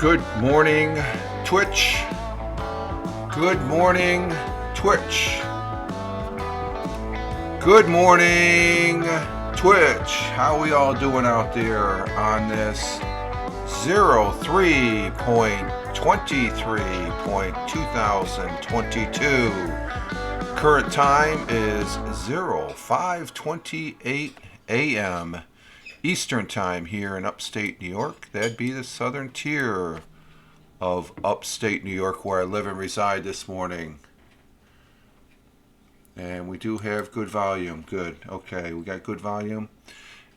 Good morning, Twitch. Good morning, Twitch. Good morning, Twitch. How we all doing out there on this 03.23.2022? Current time is 05:28 a.m. Eastern Time here in upstate New York. That'd be the southern tier of upstate New York where I live and reside this morning. And we do have good volume. Good. Okay, we got good volume.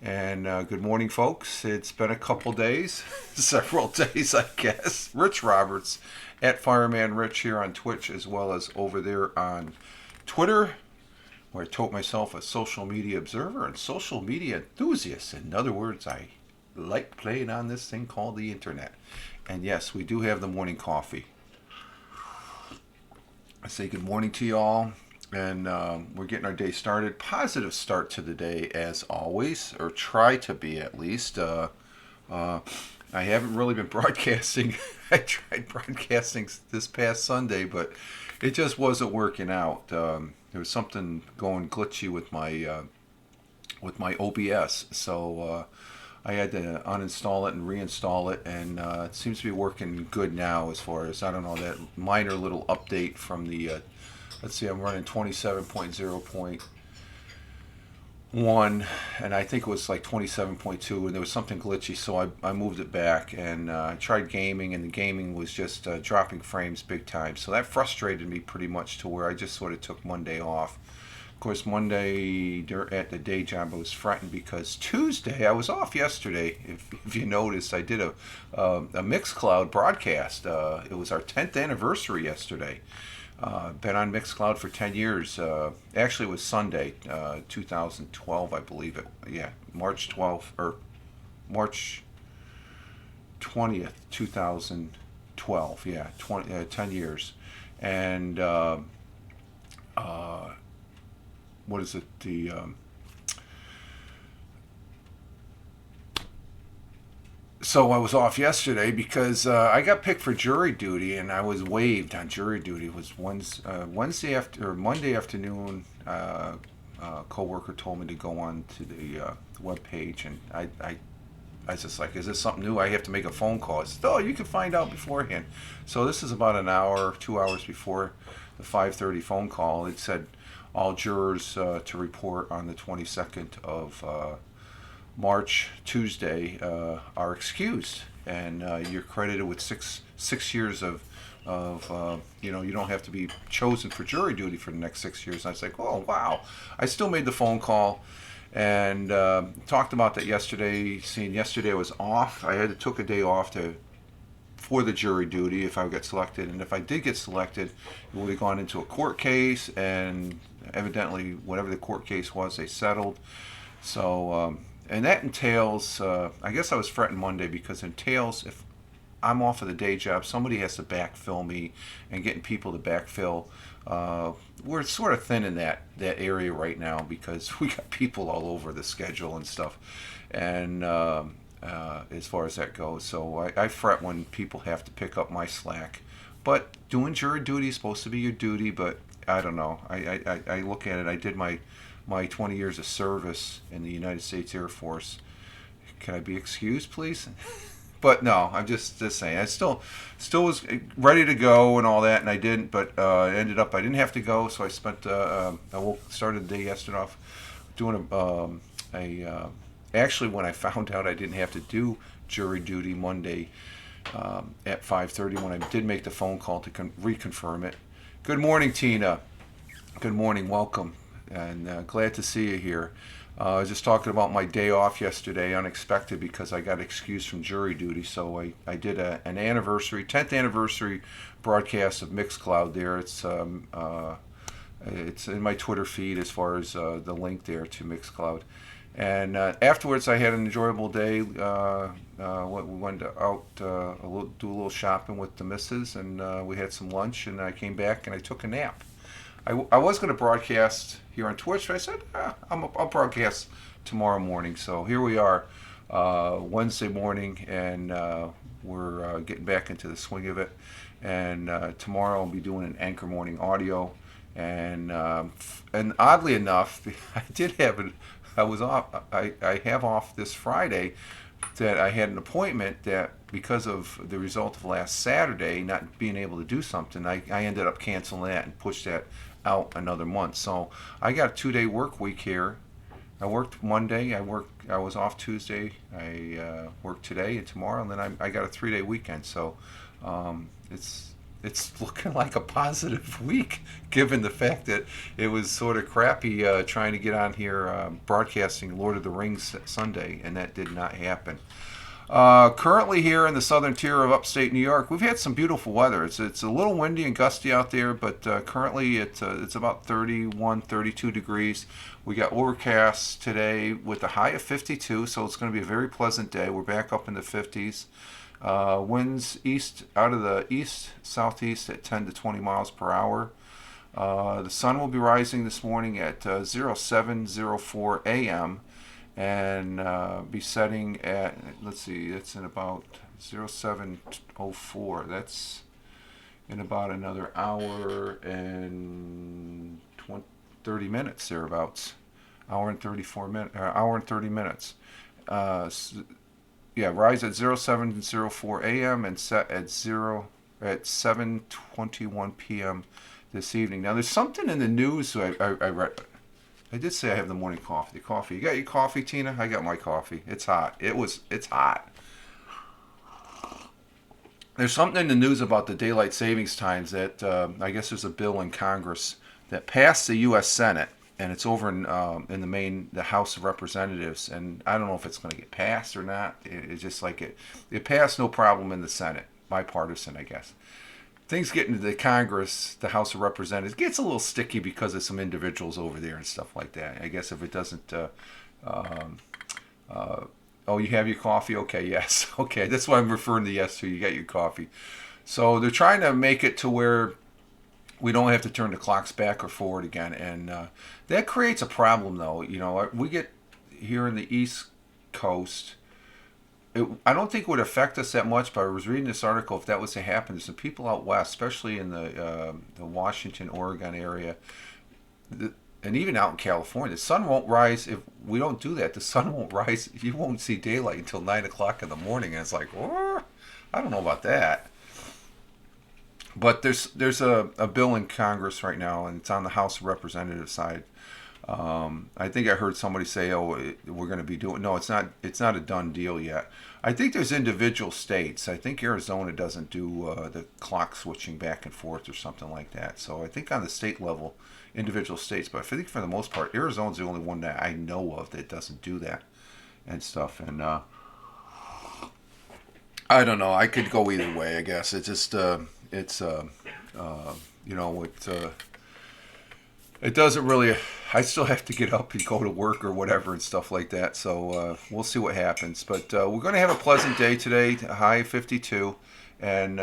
And good morning, folks. It's been a couple days, several days, I guess. Rich Roberts at Fireman Rich here on Twitch, as well as over there on Twitter, where I told myself a social media observer and social media enthusiast. In other words, I like playing on this thing called the internet. And yes, we do have the morning coffee. I say good morning to you all. And we're getting our day started. Positive start to the day as always, or try to be at least. I haven't really been broadcasting. I tried broadcasting this past Sunday, but it just wasn't working out. There was something going glitchy with my OBS, so I had to uninstall it and reinstall it, and it seems to be working good now. As far as I don't know, that minor little update from the let's see, I'm running 27.0.1, and I think it was like 27.2, and there was something glitchy, so I moved it back, and I tried gaming, and the gaming was just dropping frames big time. So that frustrated me pretty much to where I just sort of took Monday off. Of course, Monday at the day job, I was fretting because Tuesday, I was off yesterday. If you noticed, I did a Mixcloud broadcast. It was our 10th anniversary yesterday. Been on Mixcloud for 10 years. Actually, it was Sunday, 2012, I believe it. Yeah, March 12th, or March 20th, 2012. Yeah, 10 years. And what is it? So I was off yesterday because I got picked for jury duty, and I was waived on jury duty. It was Monday afternoon. A coworker told me to go on to the web page, and I was just like, "Is this something new? I have to make a phone call." I said, "Oh, you can find out beforehand." So this is about an hour, 2 hours before the 5:30 phone call. It said all jurors to report on the 22nd of March, Tuesday, are excused, and you're credited with six years of you don't have to be chosen for jury duty for the next 6 years. And I was like, oh wow! I still made the phone call, and talked about that yesterday. Seeing yesterday I was off. I had to took a day off for the jury duty if I get selected, and if I did get selected, it would have gone into a court case, and evidently whatever the court case was, they settled. So. And that entails, I guess I was fretting Monday because it entails if I'm off of the day job, somebody has to backfill me, and getting people to backfill. We're sort of thin in that area right now because we got people all over the schedule and stuff. And as far as that goes, so I fret when people have to pick up my slack. But doing jury duty is supposed to be your duty, but I don't know. I look at it, I did my 20 years of service in the United States Air Force. Can I be excused, please? But no, I'm just saying. I still was ready to go and all that, and I didn't. But it ended up I didn't have to go, so I spent. I started the day yesterday off doing actually, when I found out I didn't have to do jury duty Monday at 5:30, when I did make the phone call to reconfirm it. Good morning, Tina. Good morning. Welcome. And glad to see you here. I was just talking about my day off yesterday, unexpected, because I got excused from jury duty. So I did an anniversary, 10th anniversary broadcast of Mixcloud there. It's in my Twitter feed as far as the link there to Mixcloud. And afterwards, I had an enjoyable day. We went out do a little shopping with the missus, and we had some lunch, and I came back and I took a nap. I was going to broadcast here on Twitch, but I said, I'll broadcast tomorrow morning. So here we are. Wednesday morning, and we're getting back into the swing of it. And tomorrow I'll be doing an Anchor Morning audio. And oddly enough, I did have it. I was off. I have off this Friday. That I had an appointment that because of the result of last Saturday not being able to do something, I ended up canceling that and pushed that out another month. So I got a 2 day work week here. I worked Monday. I was off Tuesday. I worked today and tomorrow, and then I got a 3 day weekend. So it's looking like a positive week, given the fact that it was sort of crappy trying to get on here broadcasting Lord of the Rings Sunday, and that did not happen. Currently here in the southern tier of upstate New York, we've had some beautiful weather. It's a little windy and gusty out there, but currently it's about 31, 32 degrees. We got overcast today with a high of 52, so it's going to be a very pleasant day. We're back up in the 50s. Winds east out of the east southeast at 10 to 20 miles per hour. The sun will be rising this morning at 07:04 a.m. and be setting at, let's see, it's in about 07:04. That's in about another hour and 30 minutes thereabouts. Hour and 34 minutes. Hour and 30 minutes. Yeah, rise at 07:04 a.m. and set at 7:21 p.m. this evening. Now, there's something in the news I read. I did say I have the morning coffee. The coffee. You got your coffee, Tina? I got my coffee. It's hot. It's hot. There's something in the news about the daylight savings times that I guess there's a bill in Congress that passed the U.S. Senate, and it's over in the House of Representatives, and I don't know if it's going to get passed or not. It's just like it passed no problem in the Senate, bipartisan, I guess. Things get into the Congress, the House of Representatives, it gets a little sticky because of some individuals over there and stuff like that. I guess if it doesn't, oh, you have your coffee? Okay, yes, okay. That's why I'm referring to yes to. You got your coffee. So they're trying to make it to where we don't have to turn the clocks back or forward again, and that creates a problem, though. You know, we get here in the East Coast. I don't think it would affect us that much, but I was reading this article. If that was to happen, there's some people out west, especially in the Washington, Oregon area, and even out in California. The sun won't rise if we don't do that. The sun won't rise. You won't see daylight until 9 o'clock in the morning, and it's like, oh, I don't know about that. But there's a bill in Congress right now, and it's on the House of Representatives side. I think I heard somebody say, "Oh, we're going to be doing." No, it's not. It's not a done deal yet. I think there's individual states. I think Arizona doesn't do the clock switching back and forth or something like that. So I think on the state level, individual states. But I think for the most part, Arizona's the only one that I know of that doesn't do that and stuff. And I don't know. I could go either way. I guess it's just you know it doesn't really. I still have to get up and go to work or whatever and stuff like that. So we'll see what happens. But we're going to have a pleasant day today. High 52, and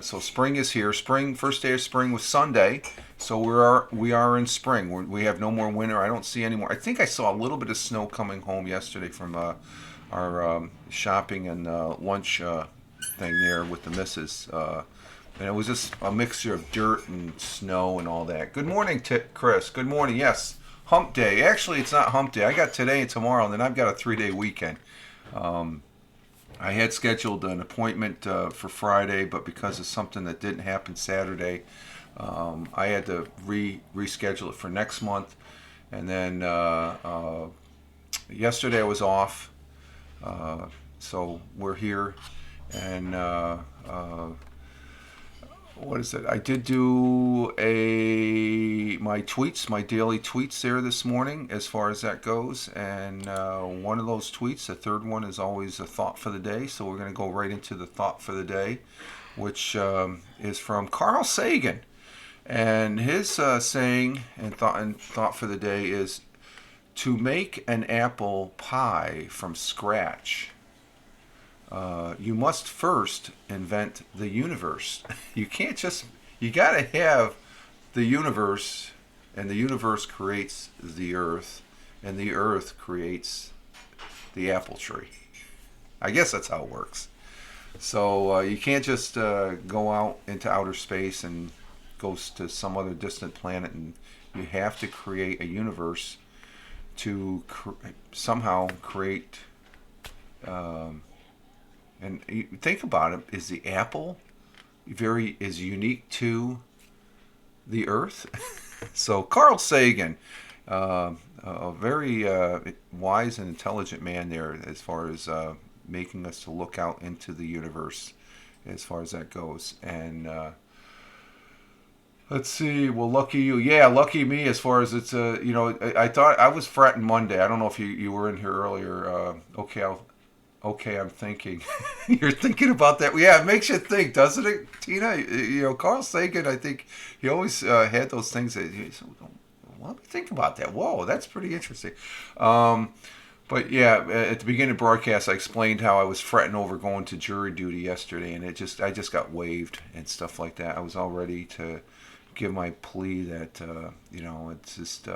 so spring is here. Spring, first day of spring was Sunday. So we are in spring. We have no more winter. I don't see any more. I think I saw a little bit of snow coming home yesterday from our shopping and lunch thing there with the missus. And it was just a mixture of dirt and snow and all that. Good morning, Chris. Good morning. Yes, hump day. Actually, it's not hump day. I got today and tomorrow, and then I've got a 3 day weekend. I had scheduled an appointment for Friday, but because of something that didn't happen Saturday, I had to reschedule it for next month. And then yesterday I was off, so we're here, and what is it? I did do my tweets, my daily tweets there this morning, as far as that goes. And one of those tweets, the third one, is always a thought for the day. So we're going to go right into the thought for the day, which is from Carl Sagan. And his saying and thought for the day is to make an apple pie from scratch. You must first invent the universe. You can't just, you got to have the universe, and the universe creates the earth, and the earth creates the apple tree. I guess that's how it works. So you can't just go out into outer space and go to some other distant planet, and you have to create a universe to somehow create. And you think about it: is the apple is unique to the Earth? So Carl Sagan, a very wise and intelligent man there, as far as making us to look out into the universe, as far as that goes. And let's see. Well, lucky you. Yeah, lucky me. As far as it's I thought I was fretting Monday. I don't know if you were in here earlier. Okay, I'm thinking. You're thinking about that. Yeah, it makes you think, doesn't it, Tina? Carl Sagan, I think he always had those things that let me think about that. Whoa, that's pretty interesting. But yeah, at the beginning of the broadcast, I explained how I was fretting over going to jury duty yesterday, and I just got waived and stuff like that. I was all ready to give my plea that it's just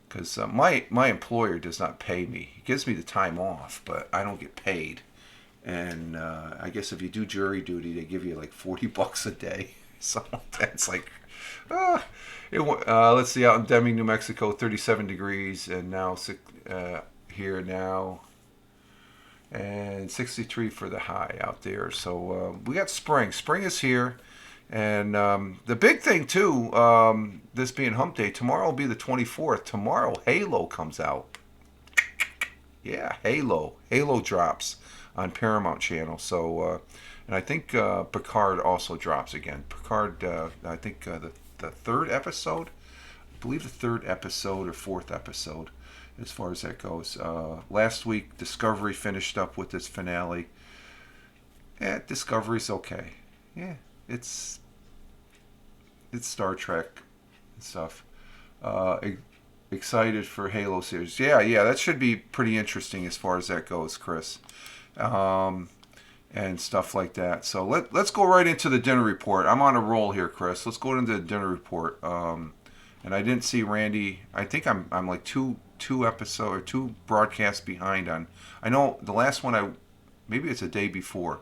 because my employer does not pay me. He gives me the time off, but I don't get paid. And I guess if you do jury duty, they give you like $40 a day. So that's like, let's see, out in Deming, New Mexico, 37 degrees, and now here now, and 63 for the high out there. So we got spring. Spring is here. And the big thing, too, this being Hump Day, tomorrow will be the 24th. Tomorrow, Halo comes out. Yeah, Halo. Halo drops on Paramount Channel. So, and I think Picard also drops again. Picard, I think the third episode, I believe the third episode or fourth episode, as far as that goes. Last week, Discovery finished up with its finale. Yeah, Discovery's okay. Yeah, it's Star Trek and stuff. Excited for Halo series. Yeah, that should be pretty interesting as far as that goes, Chris. And stuff like that. So let's go right into the dinner report. I'm on a roll here, Chris. Let's go into the dinner report. And I didn't see Randy. I think I'm like two episode or two broadcasts behind on. I know the last one maybe it's a day before.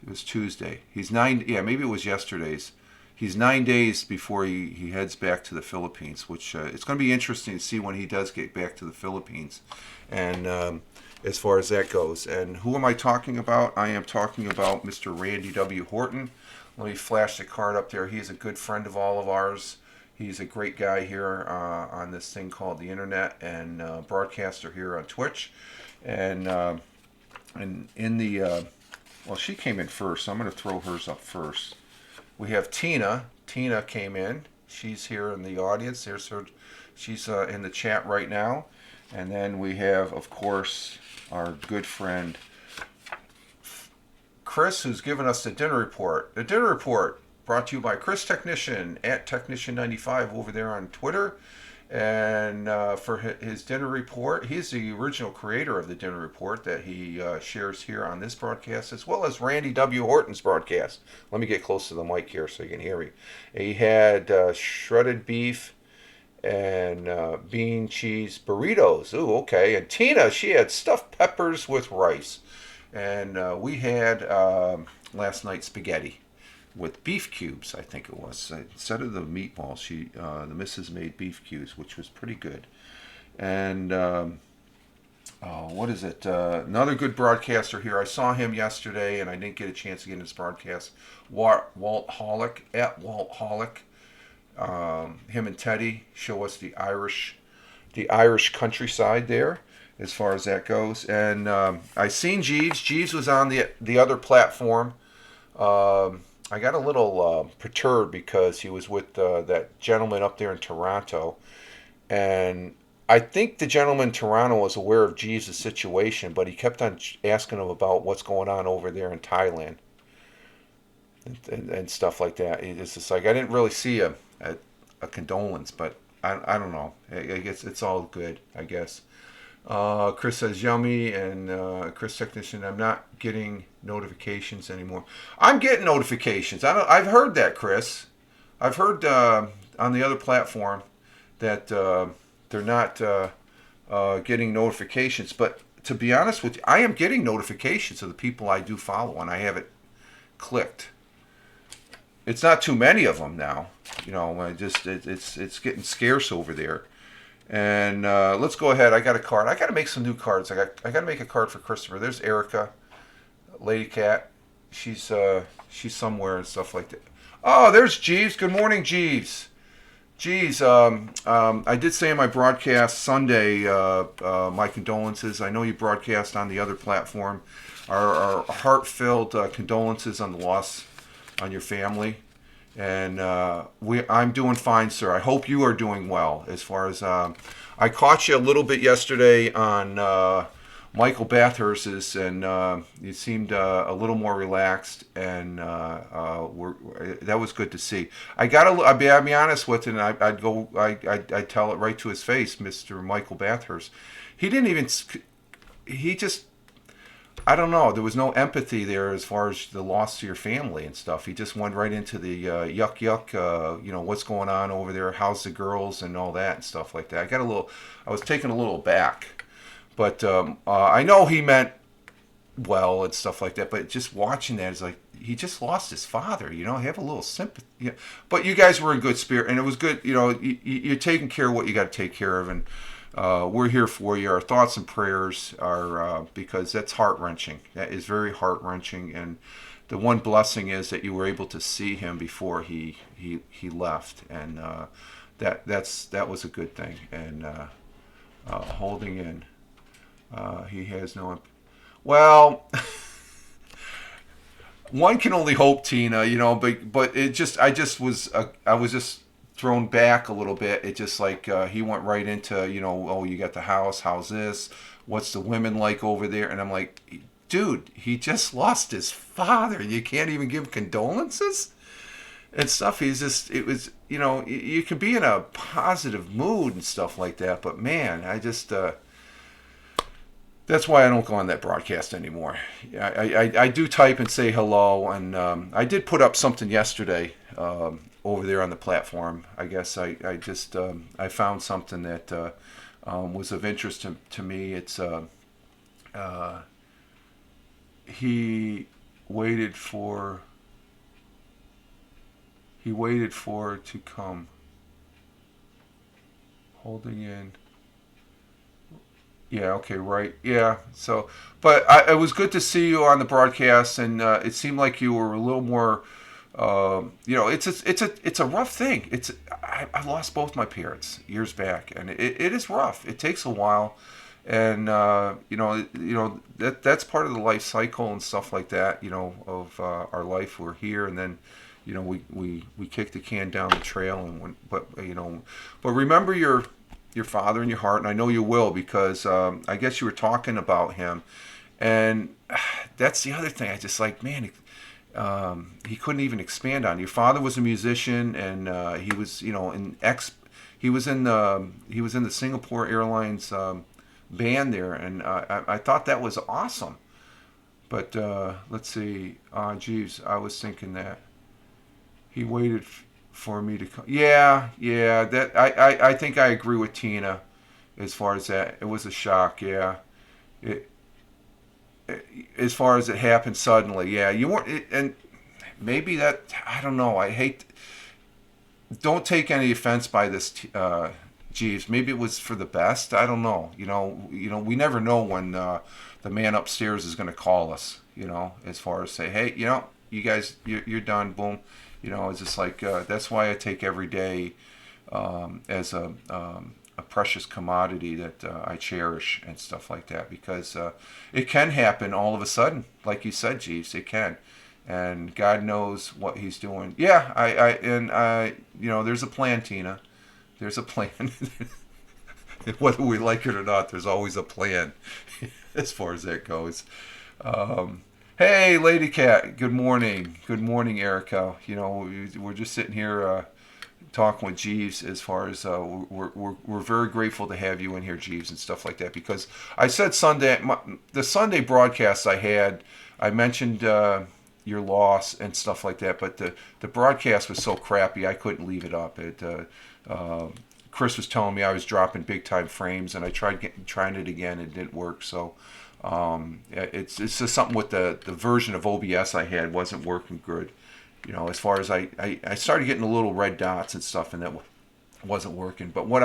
It was Tuesday. He's 9. Yeah, maybe it was yesterday's. He's 9 days before he heads back to the Philippines, which it's going to be interesting to see when he does get back to the Philippines. And as far as that goes. And who am I talking about? I am talking about Mr. Randy W. Horton. Let me flash the card up there. He's a good friend of all of ours. He's a great guy here on this thing called the internet, and broadcaster here on Twitch. And in the well, she came in first, so I'm going to throw hers up first. We have Tina. Tina came in. She's here in the audience. There's her. She's in the chat right now. And then we have, of course, our good friend Chris, who's given us the dinner report. The dinner report brought to you by Chris Technician at Technician95 over there on Twitter. And for his dinner report, he's the original creator of the dinner report that he shares here on this broadcast, as well as Randy W. Horton's broadcast. Let me get close to the mic here so you can hear me. He had shredded beef and bean cheese burritos. Ooh, okay. And Tina, she had stuffed peppers with rice. And we had last night spaghetti with beef cubes, I think it was. Instead of the meatballs, the missus made beef cubes, which was pretty good. And what is it? Another good broadcaster here. I saw him yesterday, and I didn't get a chance to get in his broadcast. Walt Hollick, at Walt Hollick. Him and Teddy show us the Irish countryside there, as far as that goes. And I seen Jeeves. Jeeves was on the other platform. I got a little perturbed because he was with that gentleman up there in Toronto. And I think the gentleman in Toronto was aware of Jeeves' situation, but he kept on asking him about what's going on over there in Thailand and stuff like that. It's just like, I didn't really see a condolence, but I don't know. I guess it's all good, I guess. Chris says yummy, and Chris Technician, I'm not getting notifications anymore. I'm getting notifications. I've heard that, Chris. I've heard on the other platform that they're not getting notifications, but to be honest with you, I am getting notifications of the people I do follow, and I have it clicked. It's not too many of them now. It's getting scarce over there. And let's go ahead. I got a card. I got to make some new cards. I got to make a card for Christopher. There's Erica, Lady Cat. She's somewhere and stuff like that. Oh, there's Jeeves. Good morning, Jeeves. Geez, I did say in my broadcast Sunday, my condolences. I know you broadcast on the other platform. Our heart-filled condolences on the loss on your family. And I'm doing fine, sir. I hope you are doing well. As far as I caught you a little bit yesterday on Michael Bathurst's, and you seemed a little more relaxed, and that was good to see. I'd be honest with you, and I'd tell it right to his face, Mr. Michael Bathurst. He didn't even, he just, I don't know. There was no empathy there as far as the loss to your family and stuff. He just went right into the yuck, what's going on over there, how's the girls and all that and stuff like that. I was taken a little back. But I know he meant well and stuff like that. But just watching that is like, he just lost his father. I have a little sympathy. Yeah. But you guys were in good spirit, and it was good. You're taking care of what you got to take care of, and we're here for you. Our thoughts and prayers are because that's heart wrenching. That is very heart wrenching, and the one blessing is that you were able to see him before he left, and that was a good thing. And holding in. He has no. Well, one can only hope, Tina. But I was just thrown back a little bit. It just like he went right into oh, you got the house. How's this? What's the women like over there? And I'm like, dude, he just lost his father. You can't even give condolences and stuff. It was you can be in a positive mood and stuff like that. But man, I just. That's why I don't go on that broadcast anymore. I do type and say hello, and I did put up something yesterday over there on the platform. I guess I found something that was of interest to me. It's he waited for it to come, holding in. Yeah, okay, right. Yeah, so, but it was good to see you on the broadcast, and it seemed like you were a little more, it's a rough thing. I lost both my parents years back, and it is rough. It takes a while, and that's part of the life cycle and stuff like that. Of our life. We're here, and then, we kick the can down the trail, but remember your father in your heart, and I know you will, because I guess you were talking about him, and that's the other thing. I just like, man, he couldn't even expand on. Your father was a musician, and he was, he was in the Singapore Airlines band there, and I thought that was awesome. But let's see, Jeeves, I was thinking that he waited for me to come. Yeah. That I think I agree with Tina, as far as that. It was a shock. Yeah. As far as it happened suddenly. Yeah. You weren't, and maybe that. I don't know. I hate. Don't take any offense by this, Jeeves. Maybe it was for the best. I don't know. We never know when the man upstairs is going to call us. As far as say, hey, you guys, you're done. Boom. It's just like that's why I take every day as a precious commodity that I cherish and stuff like that, because it can happen all of a sudden, like you said, Jeeves. It can, and God knows what He's doing. Yeah, there's a plan, Tina. There's a plan. Whether we like it or not, there's always a plan as far as that goes. Hey, Lady Cat. Good morning. Good morning, Erica. We're just sitting here talking with Jeeves. As far as we're very grateful to have you in here, Jeeves, and stuff like that. Because I said the Sunday broadcast I mentioned your loss and stuff like that. But the broadcast was so crappy, I couldn't leave it up. Chris was telling me I was dropping big time frames, and I trying it again. It didn't work. So it's just something with the version of OBS I had wasn't working good. As far as I started getting the little red dots and stuff, and that wasn't working. But what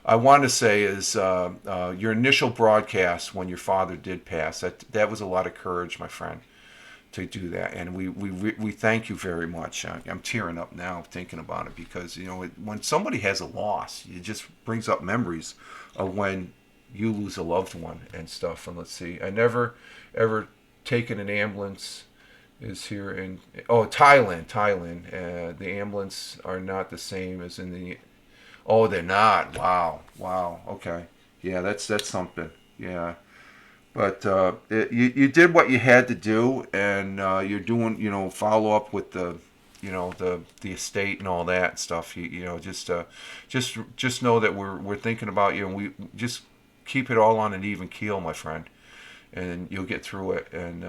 I want to say is your initial broadcast when your father did pass, that was a lot of courage, my friend, to do that, and we thank you very much. I'm tearing up now thinking about it, because when somebody has a loss, it just brings up memories of when you lose a loved one and stuff. And let's see, I never ever taken an ambulance. Is here in Thailand. The ambulance are not the same as in the. Oh, they're not. Wow. Okay. Yeah, that's something. Yeah. But you did what you had to do, and you're doing, follow up with the, the estate and all that stuff. Just know that we're thinking about you, and we just keep it all on an even keel, my friend, and you'll get through it. And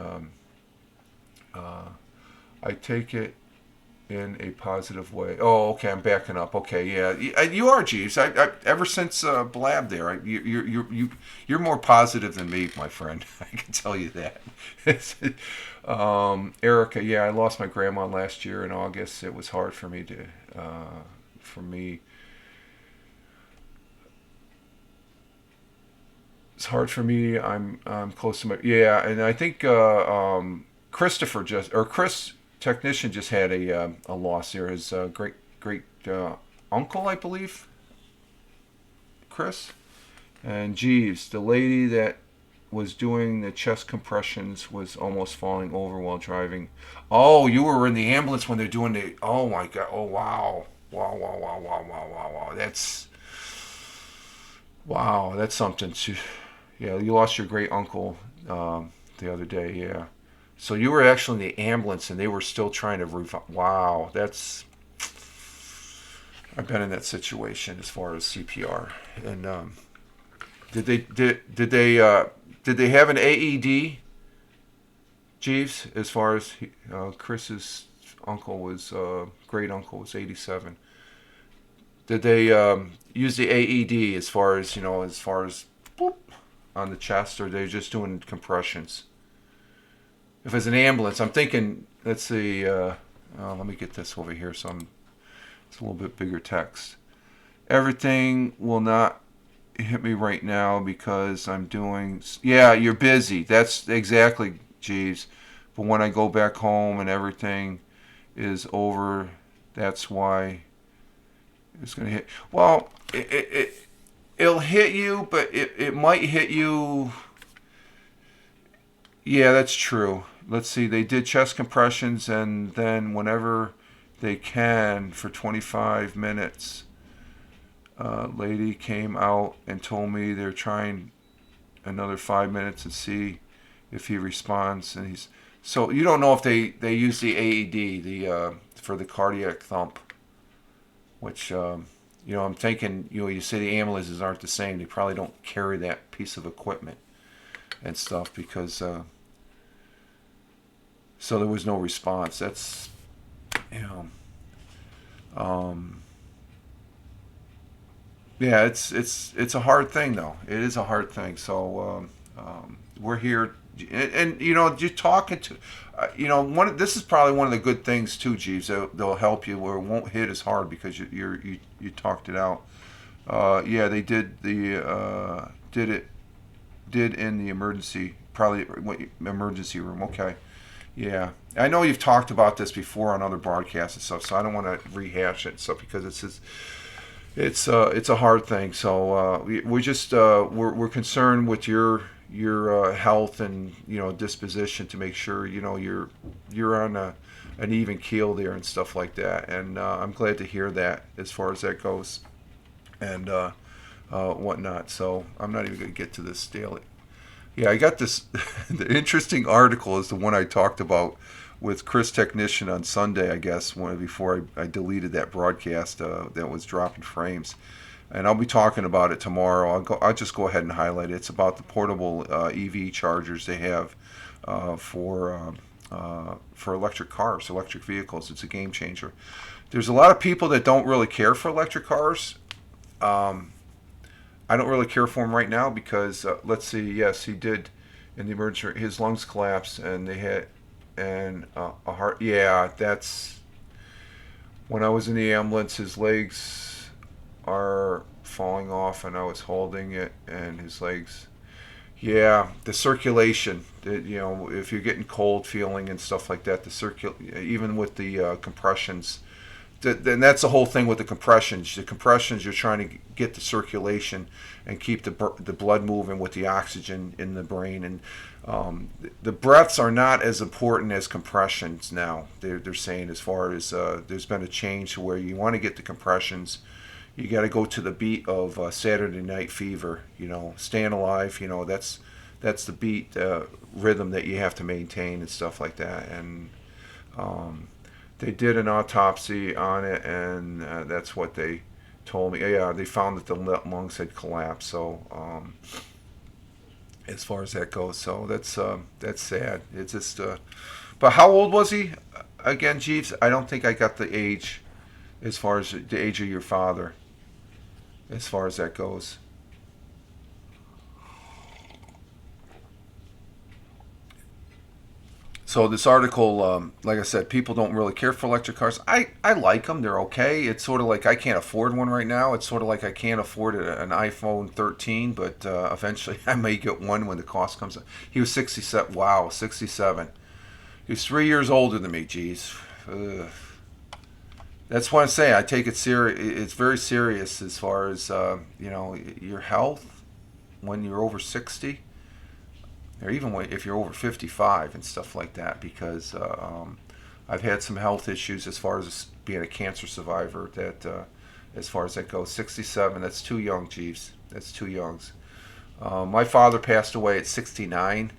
I take it in a positive way. Oh, okay, I'm backing up. Okay, yeah, you are, Jeeves. I ever since Blab there, you're more positive than me, my friend. I can tell you that. Erica, yeah, I lost my grandma last year in August. It was hard for me to, for me. It's hard for me. I'm close to my, yeah, and I think Chris technician just had a loss there. His great uncle, I believe, Chris. And Jeeves, the lady that was doing the chest compressions was almost falling over while driving. Oh, you were in the ambulance when they're doing the. Oh my God! Oh wow! Wow! That's something. Yeah, you lost your great uncle the other day. Yeah. So you were actually in the ambulance, and they were still trying to revive. Wow, I've been in that situation as far as CPR. And did they have an AED, Jeeves? As far as Chris's uncle was, great uncle was 87. Did they use the AED as far as boop, on the chest, or they just doing compressions? If it's an ambulance, I'm thinking, let's see, let me get this over here it's a little bit bigger text. Everything will not hit me right now because I'm doing, yeah, you're busy. That's exactly, Jeeves. But when I go back home and everything is over, that's why it's going to hit. Well, it'll hit you, but it might hit you. Yeah, that's true. Let's see, they did chest compressions, and then whenever they can for 25 minutes, lady came out and told me they're trying another 5 minutes and see if he responds. And so you don't know if they use the AED for the cardiac thump, which I'm thinking you say the ambulances aren't the same. They probably don't carry that piece of equipment and stuff because. So there was no response. That's, yeah, it's a hard thing though. It is a hard thing. So we're here, and you're talking to, this is probably one of the good things too, Jeeves. They'll help you where it won't hit as hard because you talked it out. Yeah, they did did in the probably emergency room. Okay. Yeah, I know you've talked about this before on other broadcasts and stuff, so I don't want to rehash it and stuff because it's a hard thing. So we're just we're concerned with your health and disposition to make sure you're on an even keel there and stuff like that. And I'm glad to hear that as far as that goes and whatnot. So I'm not even going to get to this daily. Yeah, I got this. The interesting article is the one I talked about with Chris Technician on Sunday, I guess, before I deleted that broadcast that was dropping frames. And I'll be talking about it tomorrow. I'll just go ahead and highlight it. It's about the portable EV chargers they have for electric cars, electric vehicles. It's a game changer. There's a lot of people that don't really care for electric cars. I don't really care for him right now because let's see. Yes, he did in the emergency. His lungs collapsed, and they had a heart. Yeah, that's when I was in the ambulance. His legs are falling off, and I was holding it, and his legs. Yeah, the circulation. If you're getting cold feeling and stuff like that, even with the compressions, then that's the whole thing with the compressions. The compressions, you're trying to get the circulation and keep the blood moving with the oxygen in the brain. And the breaths are not as important as compressions now. They're saying as far as there's been a change where you want to get the compressions. You got to go to the beat of Saturday Night Fever. Staying alive. That's the beat rhythm that you have to maintain and stuff like that. And they did an autopsy on it, and that's what they told me. Yeah, they found that the lungs had collapsed. So as far as that goes, so that's sad. It's just. But how old was he again, Jeeves? I don't think I got the age, as far as the age of your father, as far as that goes. So this article, like I said, people don't really care for electric cars. I like them. They're okay. It's sort of like I can't afford one right now. It's sort of like I can't afford an iPhone 13, but eventually I may get one when the cost comes up. He was 67. Wow, 67. He was 3 years older than me, geez. Ugh. That's why I'm saying I take it serious. It's very serious as far as, your health when you're over 60, or even if you're over 55 and stuff like that, because I've had some health issues as far as being a cancer survivor. That as far as that goes, 67. That's too young, Jeeves. That's too young. My father passed away at 69,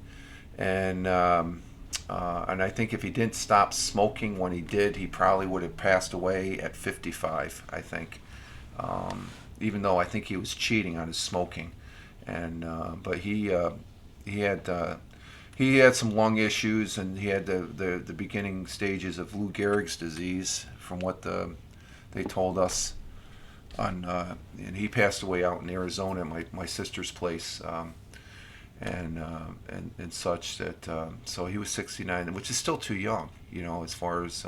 and I think if he didn't stop smoking when he did, he probably would have passed away at 55. I think, even though I think he was cheating on his smoking, and but he had some lung issues, and he had the beginning stages of Lou Gehrig's disease, from what they told us. And he passed away out in Arizona at my sister's place, and such that. So he was 69, which is still too young, as far as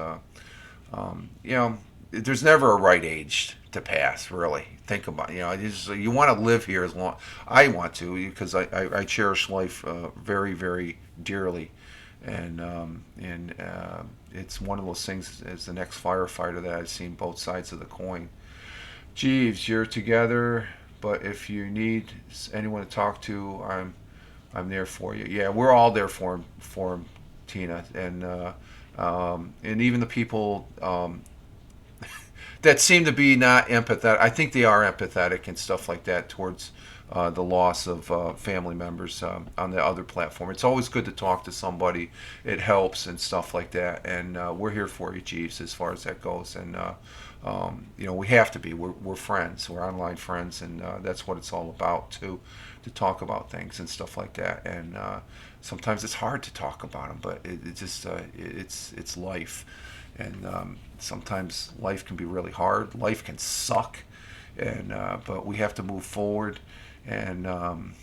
there's never a right age to pass, really. Think about you want to live here as long. I want to, because I cherish life very, very dearly, and it's one of those things as the next firefighter that I've seen both sides of the coin. Jeeves, you're together, but if you need anyone to talk to, I'm there for you. Yeah, we're all there for him, Tina, and even the people that seem to be not empathetic. I think they are empathetic and stuff like that towards the loss of family members on the other platform. It's always good to talk to somebody. It helps and stuff like that. And we're here for you, Jeeves, as far as that goes. And we have to be. We're friends. We're online friends, and that's what it's all about too, to talk about things and stuff like that. And sometimes it's hard to talk about them, but it's life. And sometimes life can be really hard. Life can suck, but we have to move forward. And that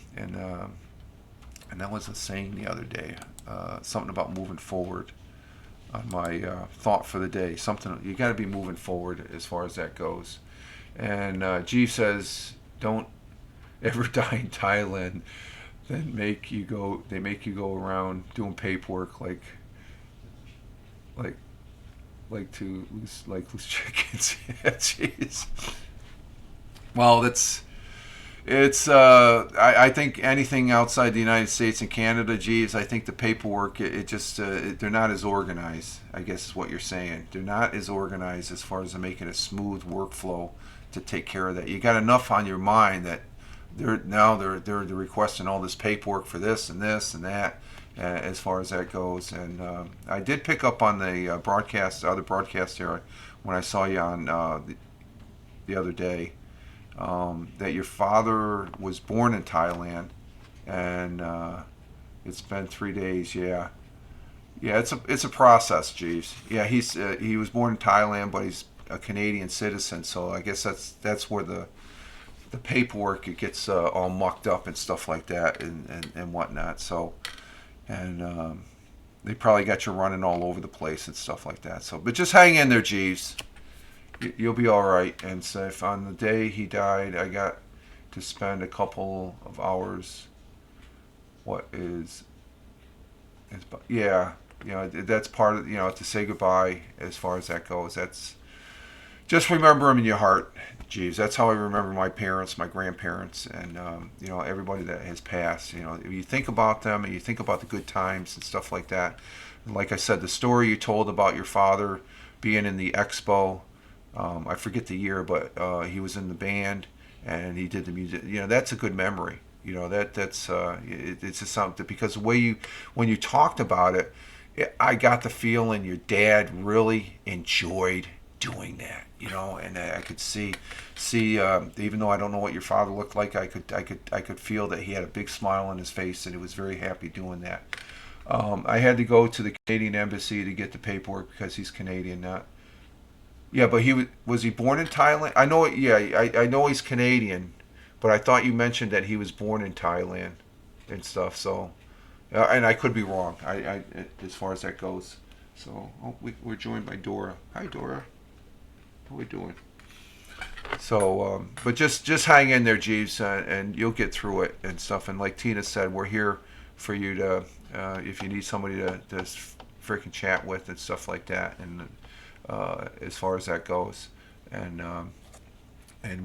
was a saying the other day, something about moving forward. On my thought for the day, something you got to be moving forward as far as that goes. And G says, "Don't ever die in Thailand. Then They make you go around doing paperwork like to loose chickens." Yeah, jeez. Well, I think anything outside the United States and Canada, geez, I think the paperwork, they're not as organized, I guess is what you're saying. They're not as organized as far as making a smooth workflow to take care of that. You got enough on your mind that they're requesting all this paperwork for this and that, as far as that goes. And I did pick up on the other broadcast here, when I saw you on the other day, that your father was born in Thailand, and it's been 3 days. Yeah, it's a process, Jeeves. Yeah, he was born in Thailand, but he's a Canadian citizen. So I guess that's where the paperwork, it gets all mucked up and stuff like that, and whatnot. So, and they probably got you running all over the place and stuff like that. So, but just hang in there, Jeeves. You'll be all right. And so, if on the day he died, I got to spend a couple of hours. What is yeah, that's part of, to say goodbye as far as that goes. That's just remember them in your heart, Jeeves. That's how I remember my parents, my grandparents, and everybody that has passed. You think about them and you think about the good times and stuff like that. And like I said, the story you told about your father being in the expo, I forget the year, but he was in the band and he did the music. That's a good memory. It's just something, because the way when you talked about it, I got the feeling your dad really enjoyed doing that, and I could see, even though I don't know what your father looked like, I could feel that he had a big smile on his face and he was very happy doing that. I had to go to the Canadian embassy to get the paperwork because he's Canadian, not. Yeah, but was he born in Thailand? I know. Yeah, I know he's Canadian, but I thought you mentioned that he was born in Thailand and stuff. So, and I could be wrong. As far as that goes. So, we're joined by Dora. Hi, Dora. How we doing? So, but just hang in there, Jeeves, and you'll get through it and stuff. And like Tina said, we're here for you to, if you need somebody to freaking chat with and stuff like that. And as far as that goes, and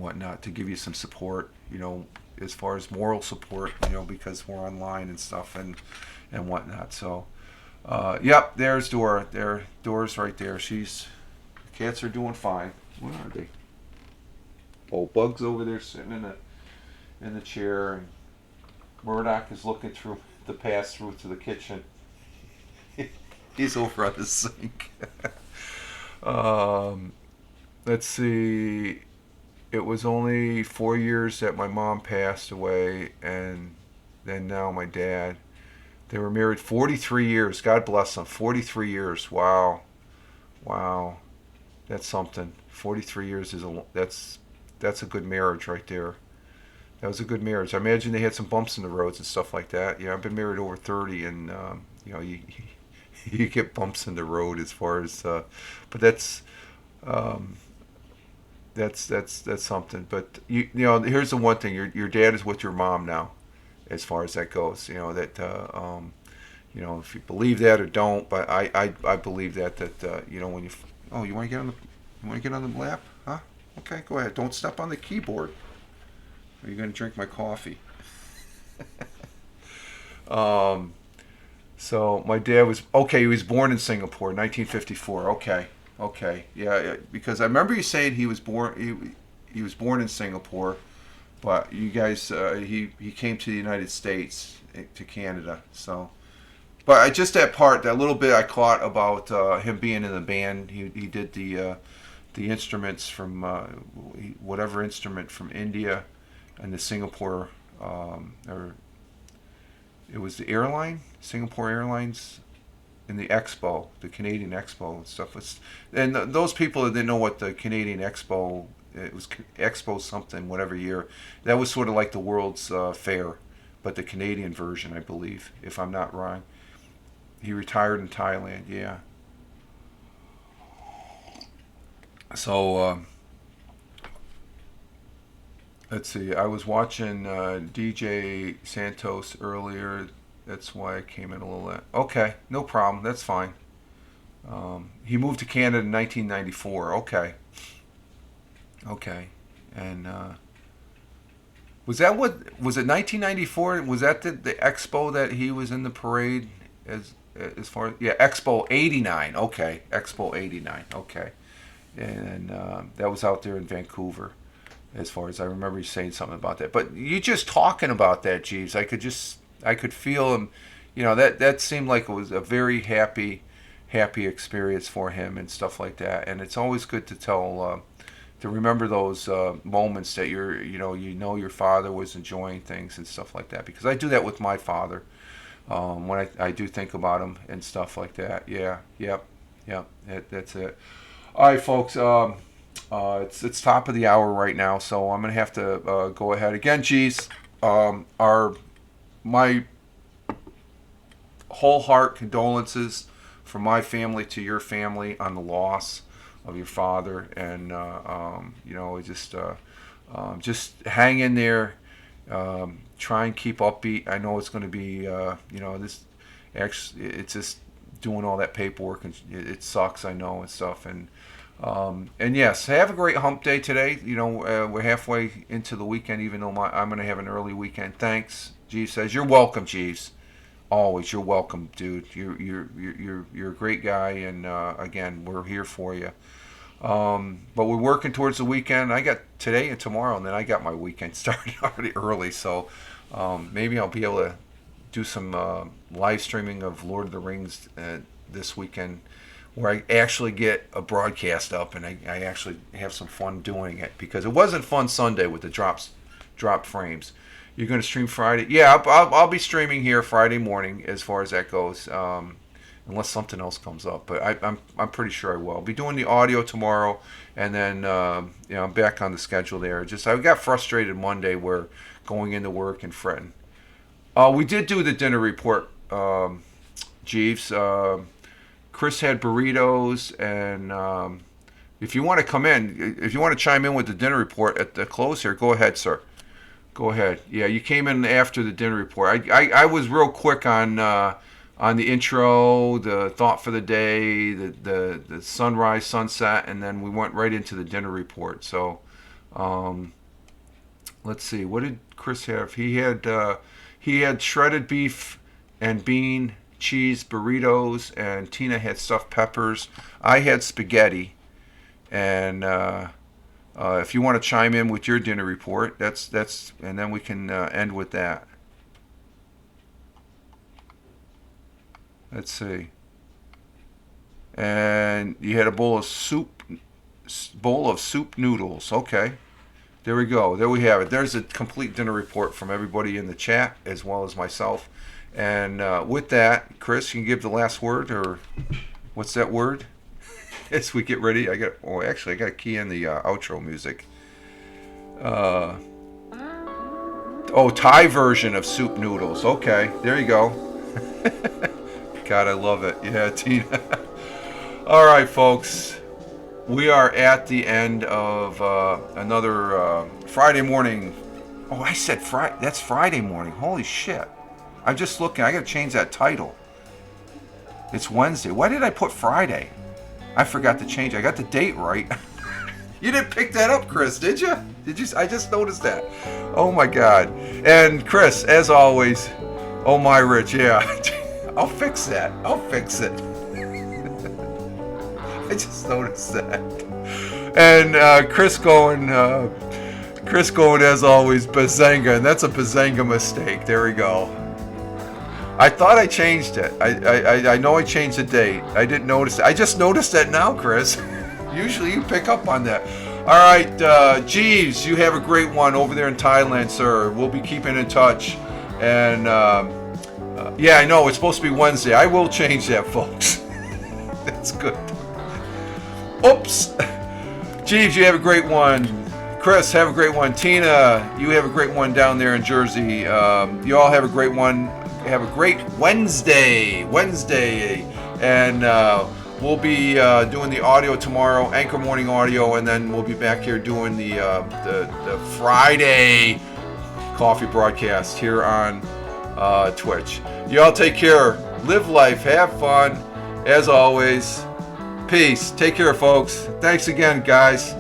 whatnot, to give you some support, as far as moral support, because we're online and stuff and whatnot. So, yep, there's Dora. Dora's right there. The cats are doing fine. Where are they? Oh, Bug's over there sitting in the chair, and Murdoch is looking through the pass through to the kitchen. He's over on the sink. Let's see. It was only 4 years that my mom passed away, and then now my dad. They were married 43 years. God bless them. 43 years. Wow. That's something. 43 years that's a good marriage right there. That was a good marriage. I imagine they had some bumps in the roads and stuff like that. I've been married over 30, and you get bumps in the road as far as, but that's something. But here's the one thing: your dad is with your mom now, as far as that goes. If you believe that or don't, but I believe that when you want to get on the lap, huh? Okay, go ahead. Don't step on the keyboard. Or you're gonna drink my coffee. So my dad was okay. He was born in Singapore, 1954. Okay, yeah. Because I remember you saying he was born. He was born in Singapore, but you guys, he came to the United States, to Canada. So, but just that part, that little bit I caught about him being in the band. He did the instruments from whatever instrument from India, and the Singapore or it was the airline, Singapore Airlines, in the Expo, the Canadian Expo and stuff. And those people that didn't know what the Canadian Expo, it was Expo something, whatever year, that was sort of like the World's Fair, but the Canadian version, I believe, if I'm not wrong. He retired in Thailand, yeah. So, let's see. I was watching DJ Santos earlier. That's why I came in a little late. Okay, no problem. That's fine. He moved to Canada in 1994. Okay. And was it 1994? Was that the expo that he was in the parade as far as, yeah, Expo 89. Okay, Expo 89. Okay. And that was out there in Vancouver, as far as I remember you saying something about that. But you just talking about that, Jeeves, I could feel him. That seemed like it was a very happy experience for him and stuff like that. And it's always good to remember those moments that your father was enjoying things and stuff like that. Because I do that with my father when I do think about him and stuff like that. Yeah, yep, that's it. All right, folks. It's top of the hour right now, so I'm gonna have to go ahead again. Geez, our my whole heart condolences from my family to your family on the loss of your father, and just hang in there. Try and keep upbeat. I know it's going to be this actually it's just doing all that paperwork, and it sucks. I know, and stuff, and yes, have a great hump day today. We're halfway into the weekend, even though I'm going to have an early weekend. Thanks. Jeeves says you're welcome, Jeeves. Always, you're welcome, dude. You're a great guy, and again, we're here for you. But we're working towards the weekend. I got today and tomorrow, and then I got my weekend started already early. So maybe I'll be able to do some live streaming of Lord of the Rings this weekend, where I actually get a broadcast up, and I actually have some fun doing it, because it wasn't fun Sunday with the dropped frames. You're going to stream Friday? Yeah, I'll be streaming here Friday morning as far as that goes, unless something else comes up. But I'm pretty sure I will. I'll be doing the audio tomorrow, and then I'm back on the schedule there. Just I got frustrated Monday where going into work and fretting. We did do the dinner report, Jeeves. Chris had burritos, and if you want to come in, if you want to chime in with the dinner report at the close here, go ahead, sir. Go ahead. Yeah, you came in after the dinner report. I was real quick on the intro, the thought for the day, the sunrise, sunset, and then we went right into the dinner report. So, let's see. What did Chris have? He had shredded beef and bean cheese burritos, and Tina had stuffed peppers. I had spaghetti, and if you want to chime in with your dinner report, that's, and then we can end with that. Let's see. And you had a bowl of soup noodles. Okay, there we go. There we have it. There's a complete dinner report from everybody in the chat as well as myself. And with that, Chris, you can give the last word, or what's that word? As we get ready, I got to key in the outro music. Thai version of soup noodles. Okay, there you go. God, I love it. Yeah, Tina. All right, folks. We are at the end of another Friday morning. Oh, I said Friday. That's Friday morning. Holy shit. I'm just looking. I got to change that title. It's Wednesday. Why did I put Friday? I forgot to change. I got the date right. You didn't pick that up, Chris, did you? I just noticed that. Oh my God. And Chris, as always, oh my Rich, yeah. I'll fix that. I'll fix it. I just noticed that. And Chris going as always, Bazanga, and that's a Bazanga mistake. There we go. I thought I changed it. I know I changed the date. I didn't notice it. I just noticed that now, Chris. Usually you pick up on that. All right, Jeeves, you have a great one over there in Thailand, sir. We'll be keeping in touch. And yeah, I know it's supposed to be Wednesday. I will change that, folks. That's good. Oops. Jeeves, you have a great one. Chris, have a great one. Tina, you have a great one down there in Jersey. You all have a great one. Have a great Wednesday. And we'll be doing the audio tomorrow, Anchor Morning Audio, and then we'll be back here doing the Friday coffee broadcast here on Twitch. You all take care. Live life. Have fun. As always, peace. Take care, folks. Thanks again, guys.